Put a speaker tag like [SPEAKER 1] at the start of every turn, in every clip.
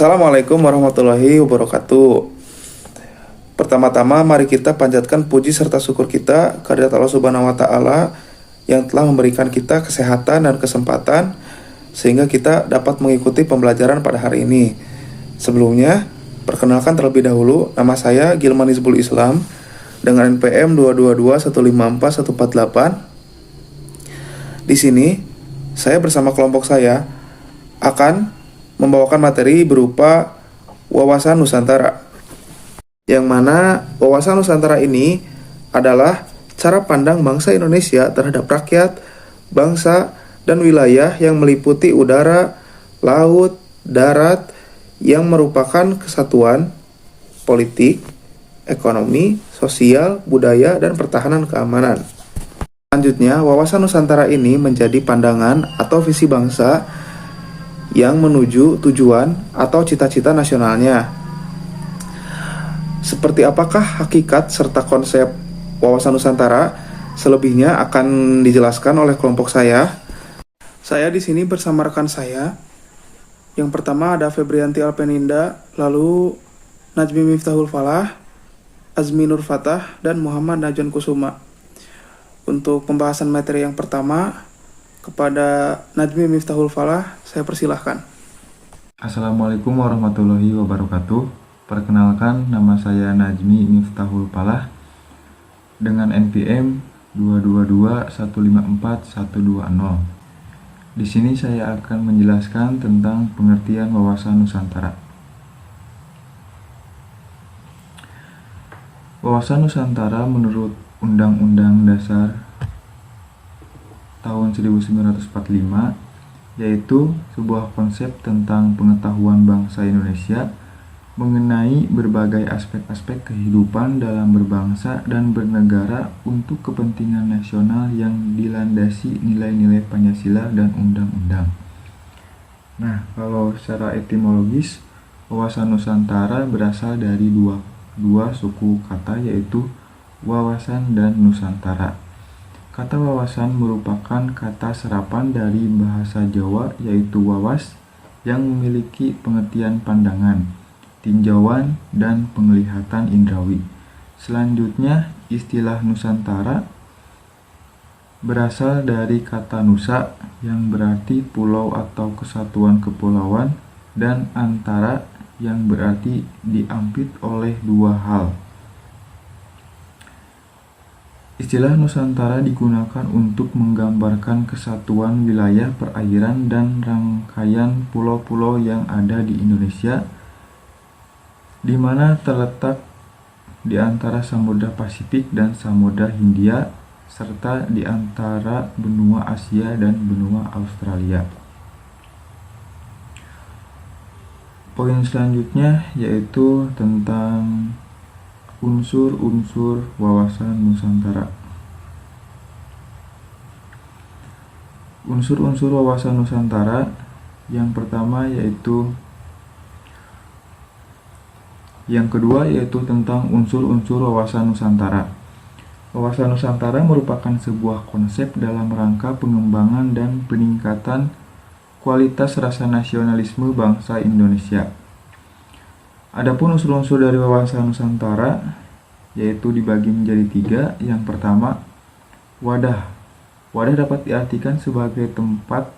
[SPEAKER 1] Assalamualaikum warahmatullahi wabarakatuh. Pertama-tama mari kita panjatkan puji serta syukur kita kehadirat Allah Subhanahu wa taala yang telah memberikan kita kesehatan dan kesempatan sehingga kita dapat mengikuti pembelajaran pada hari ini. Sebelumnya, perkenalkan terlebih dahulu, nama saya Gilman Hizbul Islam dengan NPM 222154148. Di sini, saya bersama kelompok saya akan membawakan materi berupa wawasan Nusantara, yang mana wawasan Nusantara ini adalah cara pandang bangsa Indonesia terhadap rakyat, bangsa, dan wilayah yang meliputi udara, laut, darat, yang merupakan kesatuan politik, ekonomi, sosial, budaya, dan pertahanan keamanan. Selanjutnya, wawasan Nusantara ini menjadi pandangan atau visi bangsa yang menuju tujuan atau cita-cita nasionalnya. Seperti apakah hakikat serta konsep wawasan Nusantara? Selebihnya akan dijelaskan oleh kelompok saya. Saya di sini bersama rekan saya. Yang pertama ada Febrianti Alpeninda, lalu Najmi Miftahul Falah, Azmi Nur Fatah, dan Muhammad Najwan Kusuma. Untuk pembahasan materi yang pertama, kepada Najmi Miftahul Falah, saya persilahkan.
[SPEAKER 2] Assalamualaikum warahmatullahi wabarakatuh. Perkenalkan, nama saya Najmi Miftahul Falah dengan NPM 222154120. Di sini saya akan menjelaskan tentang pengertian wawasan Nusantara. Wawasan Nusantara menurut Undang-Undang Dasar tahun 1945 yaitu sebuah konsep tentang pengetahuan bangsa Indonesia mengenai berbagai aspek-aspek kehidupan dalam berbangsa dan bernegara untuk kepentingan nasional yang dilandasi nilai-nilai Pancasila dan undang-undang. Nah, kalau secara etimologis, wawasan Nusantara berasal dari dua suku kata, yaitu wawasan dan Nusantara. Kata wawasan merupakan kata serapan dari bahasa Jawa, yaitu wawas, yang memiliki pengertian pandangan, tinjauan, dan penglihatan indrawi. Selanjutnya, istilah Nusantara berasal dari kata nusa, yang berarti pulau atau kesatuan kepulauan, dan antara, yang berarti diampit oleh dua hal. Istilah Nusantara digunakan untuk menggambarkan kesatuan wilayah perairan dan rangkaian pulau-pulau yang ada di Indonesia, di mana terletak di antara Samudra Pasifik dan Samudra Hindia, serta di antara benua Asia dan benua Australia. Poin selanjutnya yaitu tentang unsur-unsur wawasan Nusantara. Unsur-unsur wawasan Nusantara yang kedua yaitu tentang unsur-unsur wawasan Nusantara. Wawasan Nusantara merupakan sebuah konsep dalam rangka pengembangan dan peningkatan kualitas rasa nasionalisme bangsa Indonesia. Adapun unsur-unsur dari wawasan Nusantara yaitu dibagi menjadi 3. Yang pertama, wadah. Wadah dapat diartikan sebagai tempat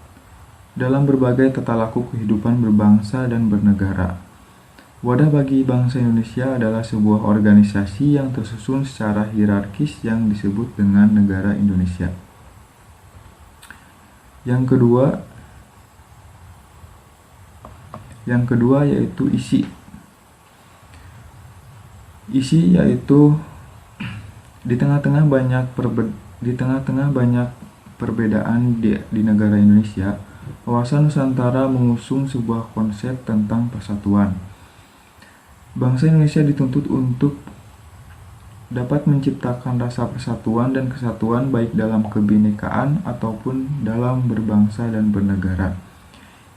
[SPEAKER 2] dalam berbagai tata laku kehidupan berbangsa dan bernegara. Wadah bagi bangsa Indonesia adalah sebuah organisasi yang tersusun secara hierarkis yang disebut dengan negara Indonesia. Yang kedua yaitu isi. Isi yaitu di tengah-tengah banyak perbedaan di negara Indonesia, wawasan Nusantara mengusung sebuah konsep tentang persatuan. Bangsa Indonesia dituntut untuk dapat menciptakan rasa persatuan dan kesatuan baik dalam kebinekaan ataupun dalam berbangsa dan bernegara.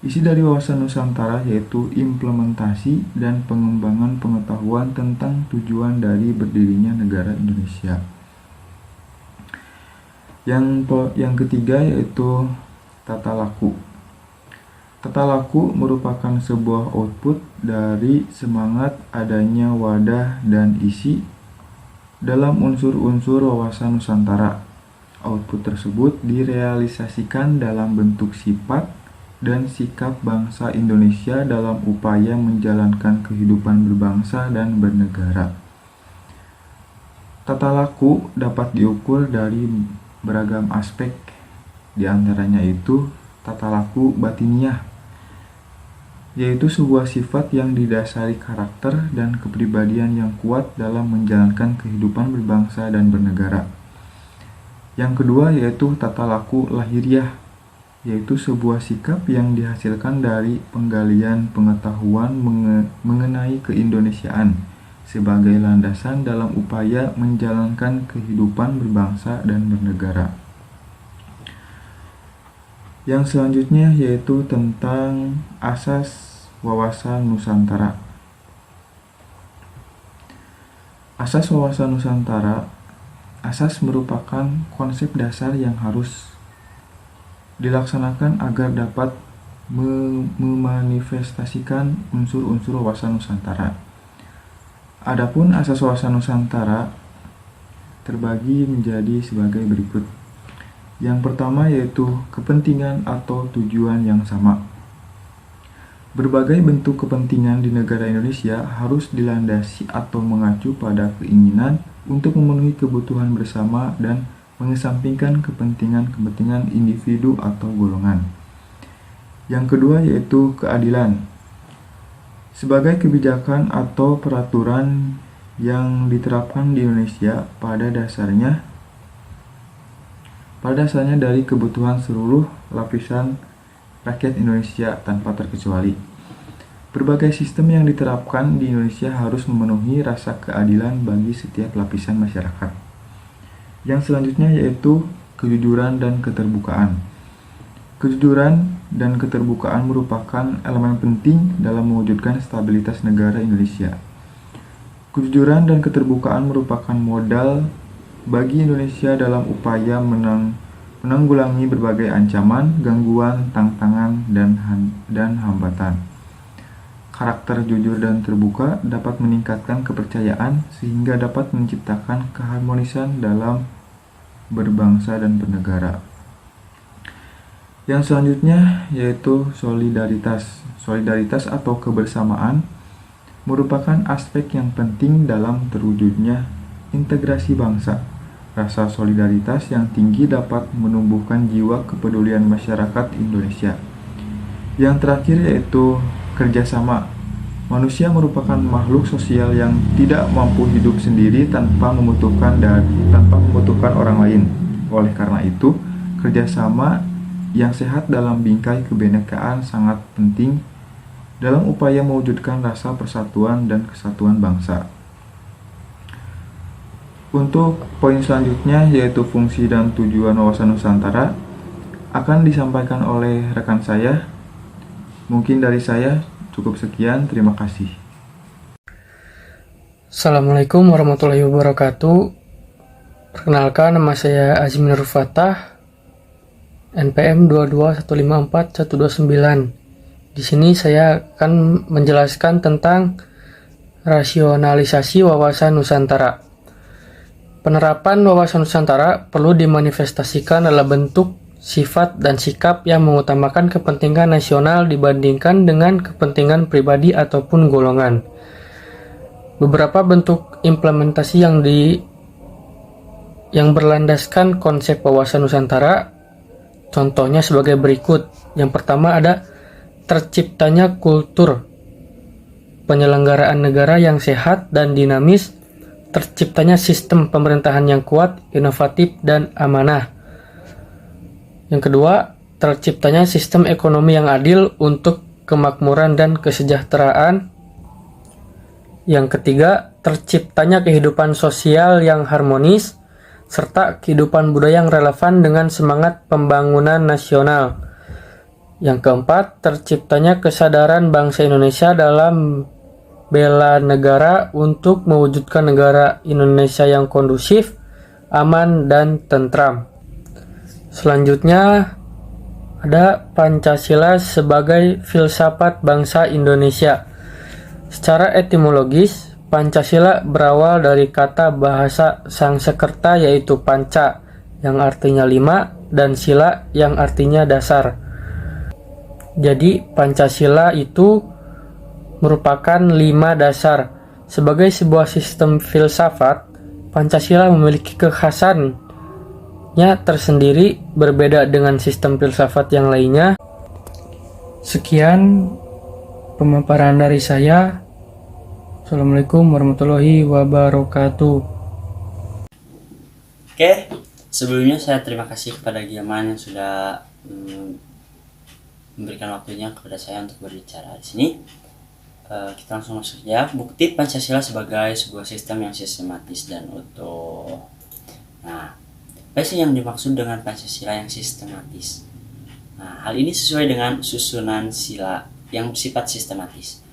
[SPEAKER 2] Isi dari wawasan Nusantara yaitu implementasi dan pengembangan pengetahuan tentang tujuan dari berdirinya negara Indonesia. Yang ketiga yaitu tata laku. Tata laku merupakan sebuah output dari semangat adanya wadah dan isi dalam unsur-unsur wawasan Nusantara. Output tersebut direalisasikan dalam bentuk sifat dan sikap bangsa Indonesia dalam upaya menjalankan kehidupan berbangsa dan bernegara. Tata laku dapat diukur dari beragam aspek, di antaranya itu tata laku batiniah, yaitu sebuah sifat yang didasari karakter dan kepribadian yang kuat dalam menjalankan kehidupan berbangsa dan bernegara. Yang kedua yaitu tata laku lahiriah, yaitu sebuah sikap yang dihasilkan dari penggalian pengetahuan mengenai keindonesiaan sebagai landasan dalam upaya menjalankan kehidupan berbangsa dan bernegara. Yang selanjutnya yaitu tentang asas wawasan Nusantara. Asas wawasan Nusantara, asas merupakan konsep dasar yang harus dilaksanakan agar dapat memanifestasikan unsur-unsur wawasan Nusantara. Adapun asas wawasan Nusantara terbagi menjadi sebagai berikut. Yang pertama yaitu kepentingan atau tujuan yang sama. Berbagai bentuk kepentingan di negara Indonesia harus dilandasi atau mengacu pada keinginan untuk memenuhi kebutuhan bersama dan mengesampingkan kepentingan-kepentingan individu atau golongan. Yang kedua yaitu keadilan. Sebagai kebijakan atau peraturan yang diterapkan di Indonesia pada dasarnya dari kebutuhan seluruh lapisan rakyat Indonesia tanpa terkecuali. Berbagai sistem yang diterapkan di Indonesia harus memenuhi rasa keadilan bagi setiap lapisan masyarakat. Yang selanjutnya yaitu kejujuran dan keterbukaan. Kejujuran dan keterbukaan merupakan elemen penting dalam mewujudkan stabilitas negara Indonesia. Kejujuran dan keterbukaan merupakan modal bagi Indonesia dalam upaya menanggulangi berbagai ancaman, gangguan, tantangan, dan hambatan. Karakter jujur dan terbuka dapat meningkatkan kepercayaan sehingga dapat menciptakan keharmonisan dalam berbangsa dan bernegara. Yang selanjutnya yaitu solidaritas. Solidaritas atau kebersamaan merupakan aspek yang penting dalam terwujudnya integrasi bangsa. Rasa solidaritas yang tinggi dapat menumbuhkan jiwa kepedulian masyarakat Indonesia. Yang terakhir yaitu kerjasama. Manusia merupakan makhluk sosial yang tidak mampu hidup sendiri tanpa membutuhkan orang lain. Oleh karena itu, kerjasama yang sehat dalam bingkai kebinekaan sangat penting dalam upaya mewujudkan rasa persatuan dan kesatuan bangsa. Untuk poin selanjutnya yaitu fungsi dan tujuan wawasan Nusantara akan disampaikan oleh rekan saya. Mungkin dari saya cukup sekian, terima kasih.
[SPEAKER 3] Assalamualaikum warahmatullahi wabarakatuh. Perkenalkan, nama saya Azmi Nur Fatah, NPM 22154-129. Di sini saya akan menjelaskan tentang rasionalisasi wawasan Nusantara. Penerapan wawasan Nusantara perlu dimanifestasikan dalam bentuk sifat dan sikap yang mengutamakan kepentingan nasional dibandingkan dengan kepentingan pribadi ataupun golongan. Beberapa bentuk implementasi yang berlandaskan konsep wawasan Nusantara, contohnya sebagai berikut. Yang pertama ada terciptanya kultur penyelenggaraan negara yang sehat dan dinamis, terciptanya sistem pemerintahan yang kuat, inovatif, dan amanah. Yang kedua, terciptanya sistem ekonomi yang adil untuk kemakmuran dan kesejahteraan. Yang ketiga, terciptanya kehidupan sosial yang harmonis, serta kehidupan budaya yang relevan dengan semangat pembangunan nasional. Yang keempat, terciptanya kesadaran bangsa Indonesia dalam bela negara untuk mewujudkan negara Indonesia yang kondusif, aman, dan tentram. Selanjutnya ada Pancasila sebagai filsafat bangsa Indonesia. Secara etimologis, Pancasila berawal dari kata bahasa Sangsekerta yaitu panca yang artinya 5 dan sila yang artinya dasar. Jadi Pancasila itu merupakan 5 dasar. Sebagai sebuah sistem filsafat, Pancasila memiliki kekhasannya tersendiri berbeda dengan sistem filsafat yang lainnya. Sekian pemaparan dari saya. Assalamualaikum warahmatullahi wabarakatuh.
[SPEAKER 4] Oke, sebelumnya saya terima kasih kepada Giaman yang sudah memberikan waktunya kepada saya untuk berbicara di sini. Kita langsung masuk ya. Bukti Pancasila sebagai sebuah sistem yang sistematis dan utuh. Nah, apa sih yang dimaksud dengan Pancasila yang sistematis? Nah, hal ini sesuai dengan susunan sila yang bersifat sistematis,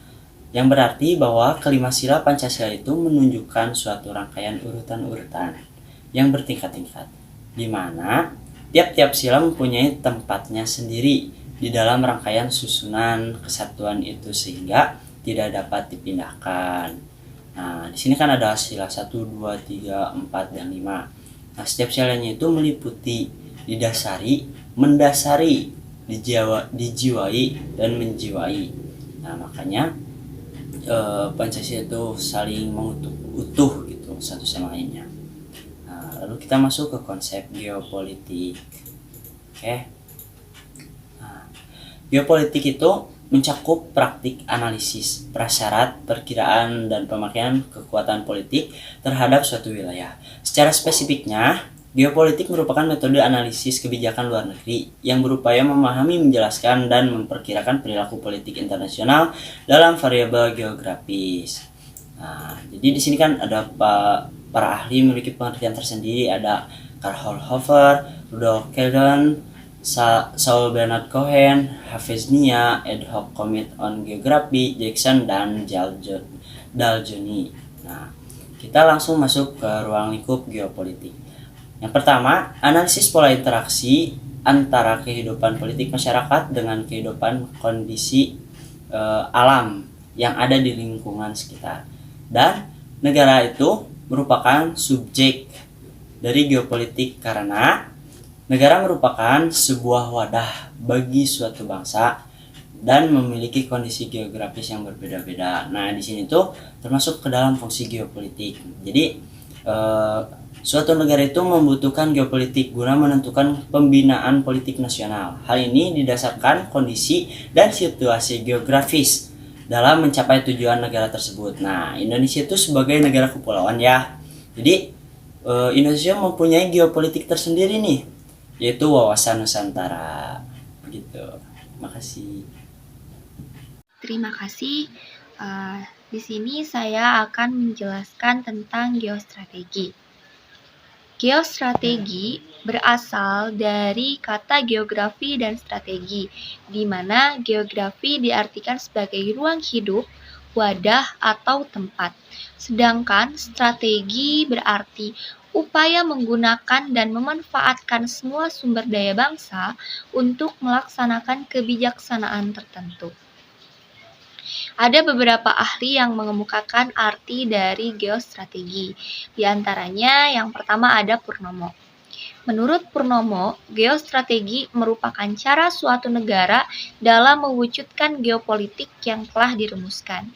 [SPEAKER 4] yang berarti bahwa kelima sila Pancasila itu menunjukkan suatu rangkaian urutan-urutan yang bertingkat-tingkat, di mana tiap-tiap sila mempunyai tempatnya sendiri di dalam rangkaian susunan kesatuan itu sehingga tidak dapat dipindahkan. Nah, di sini kan ada sila 1, 2, 3, 4, dan 5. Nah, setiap silanya itu meliputi didasari, mendasari, dijiwai, dan menjiwai. Nah, makanya Pancasila itu saling utuh gitu satu sama lainnya. Nah, lalu kita masuk ke konsep geopolitik. Oke. Nah, geopolitik itu mencakup praktik analisis, prasyarat, perkiraan, dan pemakaian kekuatan politik terhadap suatu wilayah. Secara spesifiknya, geopolitik merupakan metode analisis kebijakan luar negeri yang berupaya memahami, menjelaskan, dan memperkirakan perilaku politik internasional dalam variabel geografis. Nah, jadi di sini kan ada para ahli memiliki pengertian tersendiri, ada Karl Hofer, Rudolf Kelden, Saul Bernard Cohen, Hafiz Nia, Ad Hoc Commit on Geography, Jackson, dan Daljoni. Nah, kita langsung masuk ke ruang lingkup geopolitik. Yang pertama, analisis pola interaksi antara kehidupan politik masyarakat dengan kehidupan kondisi alam yang ada di lingkungan sekitar. Dan negara itu merupakan subjek dari geopolitik karena negara merupakan sebuah wadah bagi suatu bangsa dan memiliki kondisi geografis yang berbeda-beda. Nah, di sini tuh termasuk ke dalam fungsi geopolitik. Jadi, suatu negara itu membutuhkan geopolitik guna menentukan pembinaan politik nasional. Hal ini didasarkan kondisi dan situasi geografis dalam mencapai tujuan negara tersebut. Nah, Indonesia itu sebagai negara kepulauan ya. Jadi, Indonesia mempunyai geopolitik tersendiri nih, yaitu wawasan Nusantara. Begitu. Makasih.
[SPEAKER 5] Terima kasih. Di sini saya akan menjelaskan tentang geostrategi. Geostrategi berasal dari kata geografi dan strategi, di mana geografi diartikan sebagai ruang hidup, wadah, atau tempat. Sedangkan strategi berarti upaya menggunakan dan memanfaatkan semua sumber daya bangsa untuk melaksanakan kebijaksanaan tertentu. Ada beberapa ahli yang mengemukakan arti dari geostrategi. Di antaranya yang pertama ada Purnomo. Menurut Purnomo, geostrategi merupakan cara suatu negara dalam mewujudkan geopolitik yang telah dirumuskan.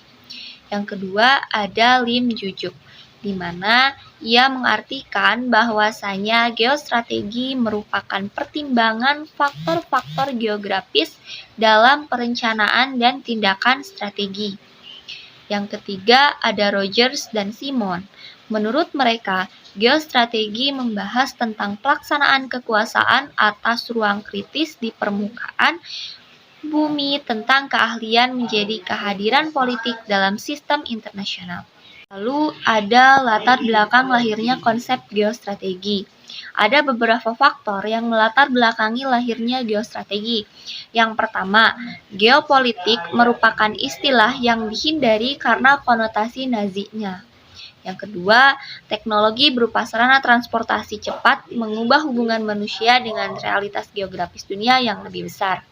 [SPEAKER 5] Yang kedua ada Lim Jujuk, di mana ia mengartikan bahwasanya geostrategi merupakan pertimbangan faktor-faktor geografis dalam perencanaan dan tindakan strategi. Yang ketiga ada Rogers dan Simon. Menurut mereka, geostrategi membahas tentang pelaksanaan kekuasaan atas ruang kritis di permukaan bumi tentang keahlian menjadi kehadiran politik dalam sistem internasional. Lalu ada latar belakang lahirnya konsep geostrategi. Ada beberapa faktor yang melatar belakangi lahirnya geostrategi. Yang pertama, geopolitik merupakan istilah yang dihindari karena konotasi Nazinya. Yang kedua, teknologi berupa sarana transportasi cepat mengubah hubungan manusia dengan realitas geografis dunia yang lebih besar.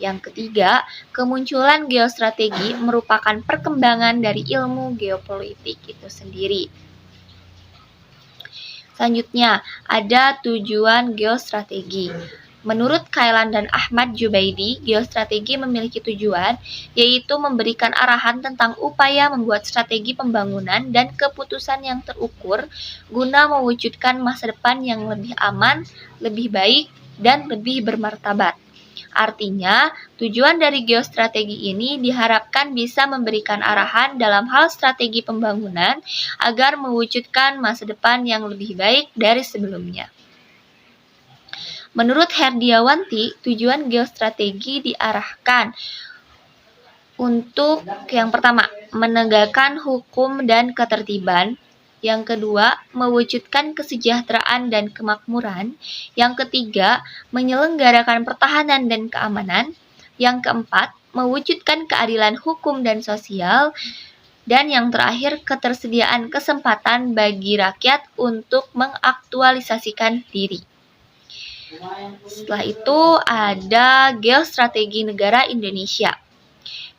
[SPEAKER 5] Yang ketiga, kemunculan geostrategi merupakan perkembangan dari ilmu geopolitik itu sendiri. Selanjutnya, ada tujuan geostrategi. Menurut Kailan dan Ahmad Jubaidi, geostrategi memiliki tujuan, yaitu memberikan arahan tentang upaya membuat strategi pembangunan dan keputusan yang terukur guna mewujudkan masa depan yang lebih aman, lebih baik, dan lebih bermartabat. Artinya, tujuan dari geostrategi ini diharapkan bisa memberikan arahan dalam hal strategi pembangunan agar mewujudkan masa depan yang lebih baik dari sebelumnya. Menurut Herdiawanti, tujuan geostrategi diarahkan untuk yang pertama, menegakkan hukum dan ketertiban. Yang kedua, mewujudkan kesejahteraan dan kemakmuran. Yang ketiga, menyelenggarakan pertahanan dan keamanan. Yang keempat, mewujudkan keadilan hukum dan sosial. Dan yang terakhir, ketersediaan kesempatan bagi rakyat untuk mengaktualisasikan diri. Setelah itu ada geostrategi negara Indonesia.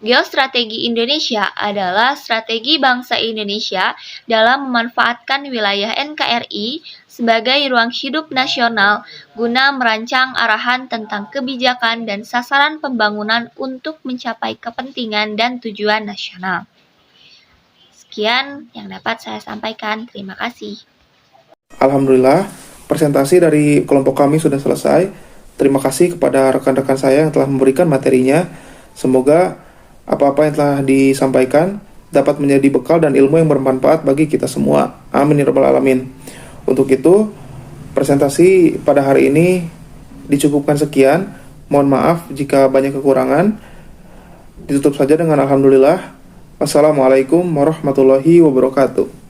[SPEAKER 5] Geostrategi Indonesia adalah strategi bangsa Indonesia dalam memanfaatkan wilayah NKRI sebagai ruang hidup nasional guna merancang arahan tentang kebijakan dan sasaran pembangunan untuk mencapai kepentingan dan tujuan nasional. Sekian yang dapat saya sampaikan. Terima kasih.
[SPEAKER 1] Alhamdulillah, presentasi dari kelompok kami sudah selesai. Terima kasih kepada rekan-rekan saya yang telah memberikan materinya. Semoga apa-apa yang telah disampaikan dapat menjadi bekal dan ilmu yang bermanfaat bagi kita semua. Amin ya rabbal alamin. Untuk itu, presentasi pada hari ini dicukupkan sekian. Mohon maaf jika banyak kekurangan. Ditutup saja dengan alhamdulillah. Wassalamualaikum warahmatullahi wabarakatuh.